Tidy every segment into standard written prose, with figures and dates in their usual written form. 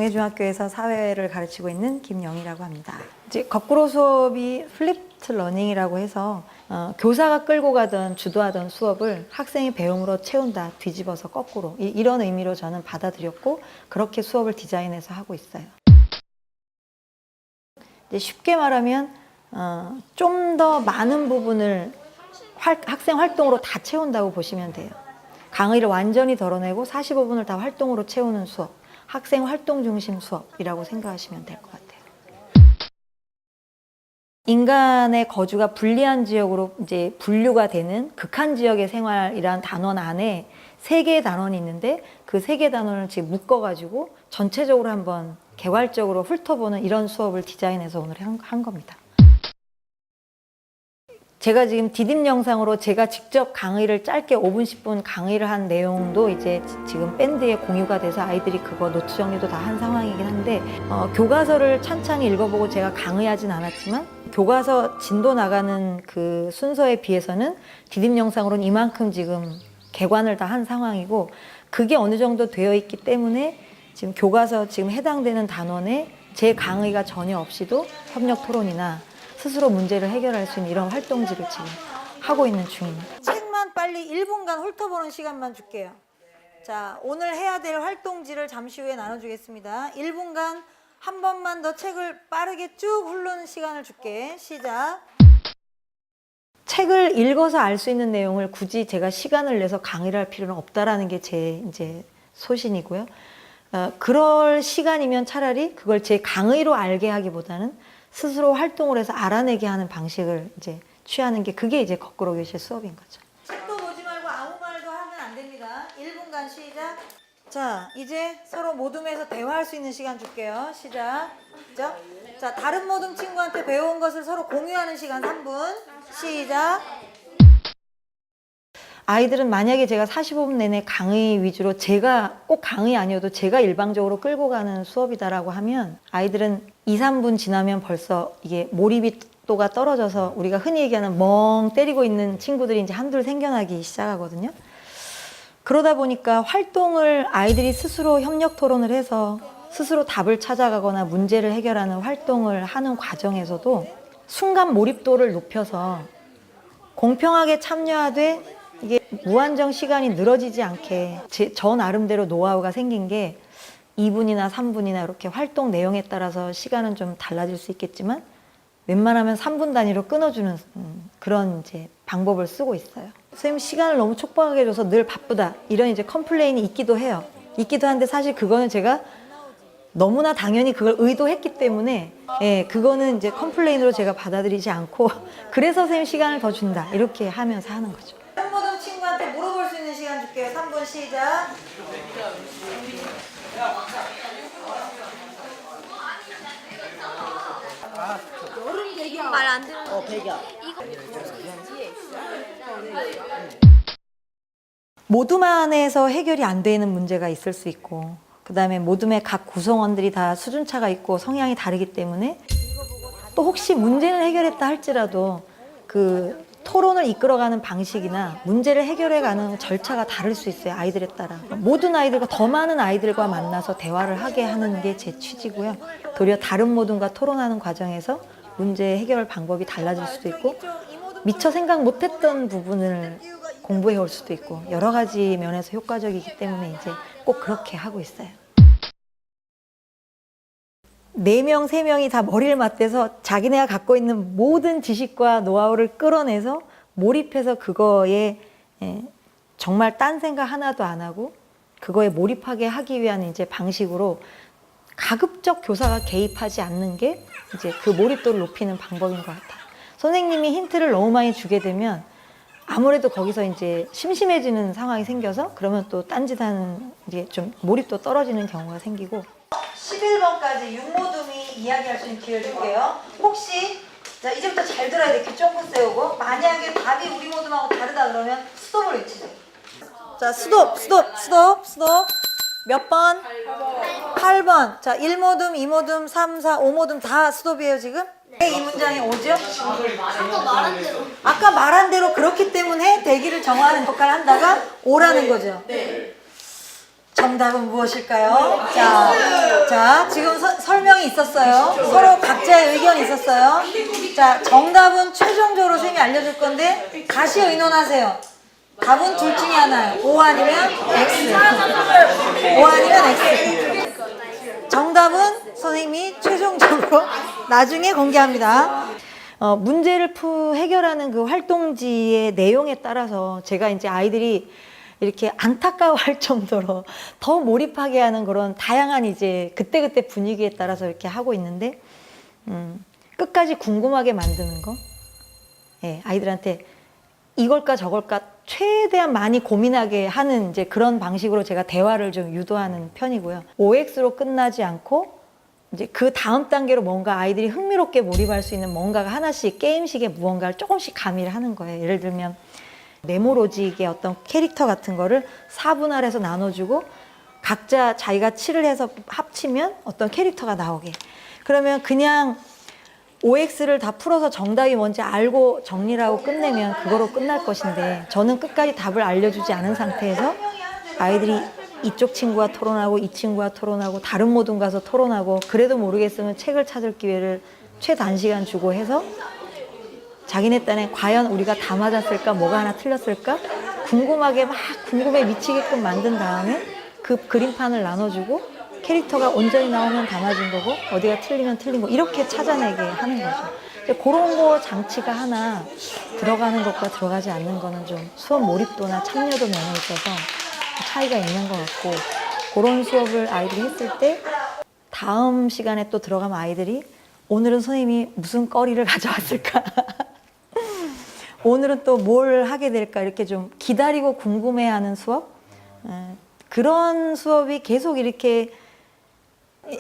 동해중학교에서 사회를 가르치고 있는 김영희라고 합니다. 이제 거꾸로 수업이 플립트 러닝이라고 해서 교사가 끌고 가던 주도하던 수업을 학생이 배움으로 채운다, 뒤집어서 거꾸로 이런 의미로 저는 받아들였고 그렇게 수업을 디자인해서 하고 있어요. 이제 쉽게 말하면 좀 더 많은 부분을 학생 활동으로 다 채운다고 보시면 돼요. 강의를 완전히 덜어내고 45분을 다 활동으로 채우는 수업, 학생 활동 중심 수업이라고 생각하시면 될 것 같아요. 인간의 거주가 불리한 지역으로 이제 분류가 되는 극한 지역의 생활이란 단원 안에 3개의 단원이 있는데 그 3개의 단원을 지금 묶어가지고 전체적으로 한번 개괄적으로 훑어보는 이런 수업을 디자인해서 오늘 한 겁니다. 제가 지금 디딤 영상으로 제가 직접 강의를 짧게 5분, 10분 강의를 한 내용도 이제 지금 밴드에 공유가 돼서 아이들이 그거 노트 정리도 다 한 상황이긴 한데 교과서를 찬찬히 읽어보고 제가 강의하진 않았지만 교과서 진도 나가는 그 순서에 비해서는 디딤 영상으로는 이만큼 지금 개관을 다 한 상황이고 그게 어느 정도 되어 있기 때문에 지금 교과서 지금 해당되는 단원에 제 강의가 전혀 없이도 협력 토론이나 스스로 문제를 해결할 수 있는 이런 활동지를 지금 하고 있는 중입니다. 책만 빨리 1분간 훑어보는 시간만 줄게요. 자, 오늘 해야 될 활동지를 잠시 후에 나눠주겠습니다. 1분간 한 번만 더 책을 빠르게 쭉 훑는 시간을 줄게. 시작. 책을 읽어서 알 수 있는 내용을 굳이 제가 시간을 내서 강의를 할 필요는 없다라는 게 제 이제 소신이고요. 그럴 시간이면 차라리 그걸 제 강의로 알게 하기보다는 스스로 활동을 해서 알아내게 하는 방식을 이제 취하는 게 그게 이제 거꾸로 교실 수업인 거죠. 책도 보지 말고 아무 말도 하면 안 됩니다. 1분간 시작. 자, 이제 서로 모둠에서 대화할 수 있는 시간 줄게요. 시작. 자, 다른 모둠 친구한테 배운 것을 서로 공유하는 시간 3분. 시작. 아이들은 만약에 제가 45분 내내 강의 위주로 제가 꼭 강의 아니어도 제가 일방적으로 끌고 가는 수업이다라고 하면 아이들은 2, 3분 지나면 벌써 이게 몰입도가 떨어져서 우리가 흔히 얘기하는 멍 때리고 있는 친구들이 이제 한둘 생겨나기 시작하거든요. 그러다 보니까 활동을 아이들이 스스로 협력 토론을 해서 스스로 답을 찾아가거나 문제를 해결하는 활동을 하는 과정에서도 순간 몰입도를 높여서 공평하게 참여하되 이게 무한정 시간이 늘어지지 않게 저 나름대로 노하우가 생긴 게 2분이나 3분이나 이렇게 활동 내용에 따라서 시간은 좀 달라질 수 있겠지만 웬만하면 3분 단위로 끊어주는 그런 이제 방법을 쓰고 있어요. 선생님 시간을 너무 촉박하게 줘서 늘 바쁘다 이런 이제 컴플레인이 있기도 해요. 있기도 한데 사실 그거는 제가 너무나 당연히 그걸 의도했기 때문에 그거는 이제 컴플레인으로 제가 받아들이지 않고 그래서 선생님 시간을 더 준다 이렇게 하면서 하는 거죠. 다른 모든 친구한테 물어볼 수 있는 시간 줄게요. 3분 시작. 말 안 들으면 배경. 모둠안에서 해결이 안 되는 문제가 있을 수 있고 그 다음에 모둠의 각 구성원들이 다 수준차가 있고 성향이 다르기 때문에 또 혹시 문제는 해결했다 할지라도 그 토론을 이끌어가는 방식이나 문제를 해결해가는 절차가 다를 수 있어요. 아이들에 따라. 모든 아이들과 더 많은 아이들과 만나서 대화를 하게 하는 게 제 취지고요. 도리어 다른 모둠과 토론하는 과정에서 문제 해결 방법이 달라질 수도 있고 미처 생각 못했던 부분을 공부해 올 수도 있고 여러 가지 면에서 효과적이기 때문에 이제 꼭 그렇게 하고 있어요. 4명, 3명이 다 머리를 맞대서 자기네가 갖고 있는 모든 지식과 노하우를 끌어내서 몰입해서 그거에 정말 딴 생각 하나도 안 하고 그거에 몰입하게 하기 위한 이제 방식으로 가급적 교사가 개입하지 않는 게 이제 그 몰입도를 높이는 방법인 것 같아요. 선생님이 힌트를 너무 많이 주게 되면 아무래도 거기서 이제 심심해지는 상황이 생겨서 그러면 또 딴짓하는 이제 좀 몰입도 떨어지는 경우가 생기고 11번까지 육모둠이 이야기할 수 있는 기회를 줄게요. 혹시 자 이제부터 잘 들어야 돼. 귀 쫑긋 세우고 만약에 답이 우리 모둠하고 다르다 그러면 스톱을 외치죠. 자 스톱 몇 번? 8번. 자 1모둠, 2모둠, 3, 4, 5모둠 다 스톱이에요 지금? 네. 이 문장이 오죠? 아까 말한 대로 그렇기 때문에 대기를 정하는 역할을 한다가 오라는 거죠. 정답은 무엇일까요? 자, 지금 설명이 있었어요. 서로 각자의 의견이 있었어요. 자, 정답은 최종적으로 선생님이 알려줄 건데 다시 의논하세요. 답은 둘 중에 하나예요. O 아니면 X. O 아니면 X. 정답은 선생님이 최종적으로 나중에 공개합니다. 문제를 해결하는 그 활동지의 내용에 따라서 제가 이제 아이들이 이렇게 안타까워할 정도로 더 몰입하게 하는 그런 다양한 이제 그때그때 분위기에 따라서 이렇게 하고 있는데, 끝까지 궁금하게 만드는 거. 예, 아이들한테 이걸까 저걸까 최대한 많이 고민하게 하는 이제 그런 방식으로 제가 대화를 좀 유도하는 편이고요. OX로 끝나지 않고 이제 그 다음 단계로 뭔가 아이들이 흥미롭게 몰입할 수 있는 뭔가가 하나씩 게임식의 무언가를 조금씩 가미를 하는 거예요. 예를 들면 네모로직의 어떤 캐릭터 같은 거를 4분할해서 나눠주고 각자 자기가 칠을 해서 합치면 어떤 캐릭터가 나오게. 그러면 그냥 OX를 다 풀어서 정답이 뭔지 알고 정리를 하고 끝내면 그거로 끝날 것인데, 저는 끝까지 답을 알려주지 않은 상태에서 아이들이 이쪽 친구와 토론하고 이 친구와 토론하고 다른 모든 가서 토론하고 그래도 모르겠으면 책을 찾을 기회를 최단시간 주고 해서 자기네 딴에 과연 우리가 다 맞았을까, 뭐가 하나 틀렸을까 궁금하게 막 궁금해 미치게끔 만든 다음에 그 그림판을 나눠주고 캐릭터가 온전히 나오면 다 맞은 거고 어디가 틀리면 틀린 거 이렇게 찾아내게 하는 거죠. 그런 거 장치가 하나 들어가는 것과 들어가지 않는 거는 좀 수업 몰입도나 참여도 면에 있어서 차이가 있는 것 같고, 그런 수업을 아이들이 했을 때 다음 시간에 또 들어가면 아이들이 오늘은 선생님이 무슨 거리를 가져왔을까 오늘은 또 뭘 하게 될까 이렇게 좀 기다리고 궁금해하는 수업, 그런 수업이 계속 이렇게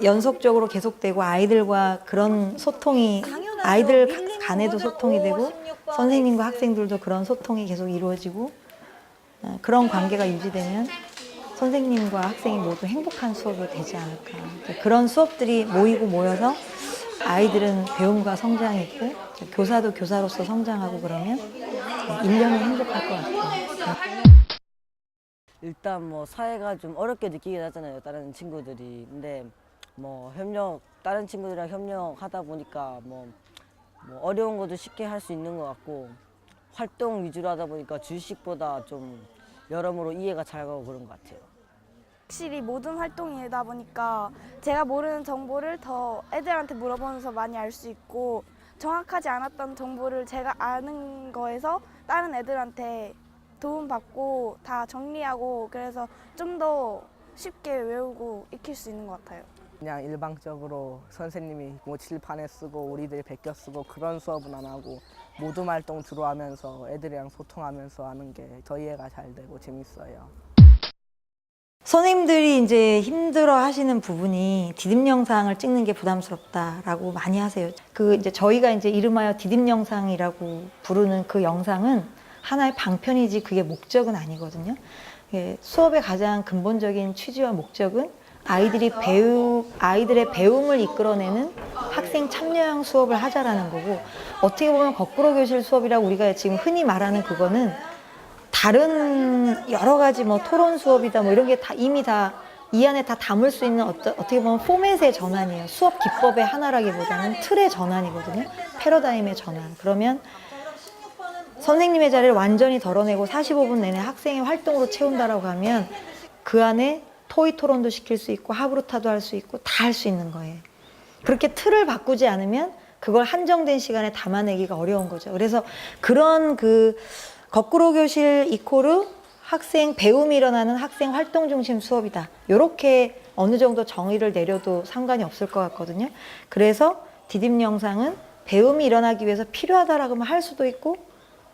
연속적으로 계속되고 아이들과 그런 소통이 아이들 간에도 소통이 되고 선생님과 학생들도 그런 소통이 계속 이루어지고 그런 관계가 유지되면 선생님과 학생이 모두 행복한 수업이 되지 않을까. 그런 수업들이 모이고 모여서 아이들은 배움과 성장이 있고 교사도 교사로서 성장하고 그러면 1년이 행복할 것 같아요. 일단 뭐 사회가 좀 어렵게 느끼긴 하잖아요, 다른 친구들이. 근데 뭐 다른 친구들이랑 협력하다 보니까 뭐 어려운 것도 쉽게 할 수 있는 것 같고, 활동 위주로 하다 보니까 주식보다 좀 여러모로 이해가 잘 가고 그런 것 같아요. 확실히 모든 활동이다 보니까 제가 모르는 정보를 더 애들한테 물어보면서 많이 알 수 있고, 정확하지 않았던 정보를 제가 아는 거에서 다른 애들한테 도움받고 다 정리하고, 그래서 좀 더 쉽게 외우고 익힐 수 있는 것 같아요. 그냥 일방적으로 선생님이 뭐 칠판에 쓰고 우리들이 베껴 쓰고 그런 수업은 안 하고 모둠 활동 주로 하면서 애들이랑 소통하면서 하는 게 더 이해가 잘 되고 재밌어요. 선생님들이 이제 힘들어 하시는 부분이 디딤 영상을 찍는 게 부담스럽다라고 많이 하세요. 이제 저희가 이제 이름하여 디딤 영상이라고 부르는 그 영상은 하나의 방편이지 그게 목적은 아니거든요. 수업의 가장 근본적인 취지와 목적은 아이들의 배움을 이끌어내는 학생 참여형 수업을 하자라는 거고, 어떻게 보면 거꾸로 교실 수업이라고 우리가 지금 흔히 말하는 그거는 다른 여러 가지 뭐 토론 수업이다 뭐 이런 게 다 이미 다 이 안에 다 담을 수 있는 어떻게 보면 포맷의 전환이에요. 수업 기법의 하나라기보다는 틀의 전환이거든요. 패러다임의 전환. 그러면 선생님의 자리를 완전히 덜어내고 45분 내내 학생의 활동으로 채운다라고 하면 그 안에 토의 토론도 시킬 수 있고 하브루타도 할 수 있고 다 할 수 있는 거예요. 그렇게 틀을 바꾸지 않으면 그걸 한정된 시간에 담아내기가 어려운 거죠. 그래서 그런 거꾸로 교실 이코르 학생 배움이 일어나는 학생 활동 중심 수업이다. 이렇게 어느 정도 정의를 내려도 상관이 없을 것 같거든요. 그래서 디딤 영상은 배움이 일어나기 위해서 필요하다라고 할 수도 있고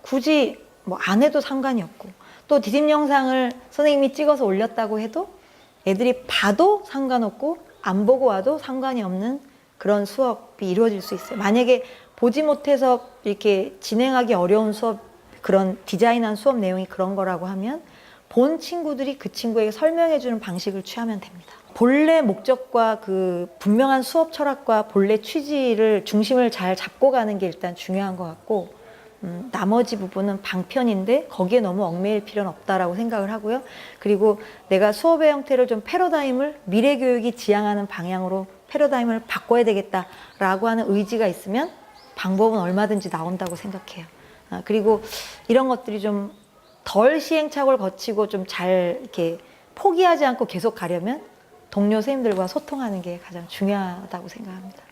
굳이 뭐 안 해도 상관이 없고, 또 디딤 영상을 선생님이 찍어서 올렸다고 해도 애들이 봐도 상관없고 안 보고 와도 상관이 없는 그런 수업이 이루어질 수 있어요. 만약에 보지 못해서 이렇게 진행하기 어려운 수업, 그런 디자인한 수업 내용이 그런 거라고 하면 본 친구들이 그 친구에게 설명해 주는 방식을 취하면 됩니다. 본래 목적과 그 분명한 수업 철학과 본래 취지를 중심을 잘 잡고 가는 게 일단 중요한 것 같고, 나머지 부분은 방편인데 거기에 너무 얽매일 필요는 없다라고 생각을 하고요. 그리고 내가 수업의 형태를 좀 패러다임을 미래 교육이 지향하는 방향으로 패러다임을 바꿔야 되겠다라고 하는 의지가 있으면 방법은 얼마든지 나온다고 생각해요. 그리고 이런 것들이 좀 덜 시행착오를 거치고 좀 잘 이렇게 포기하지 않고 계속 가려면 동료 선생님들과 소통하는 게 가장 중요하다고 생각합니다.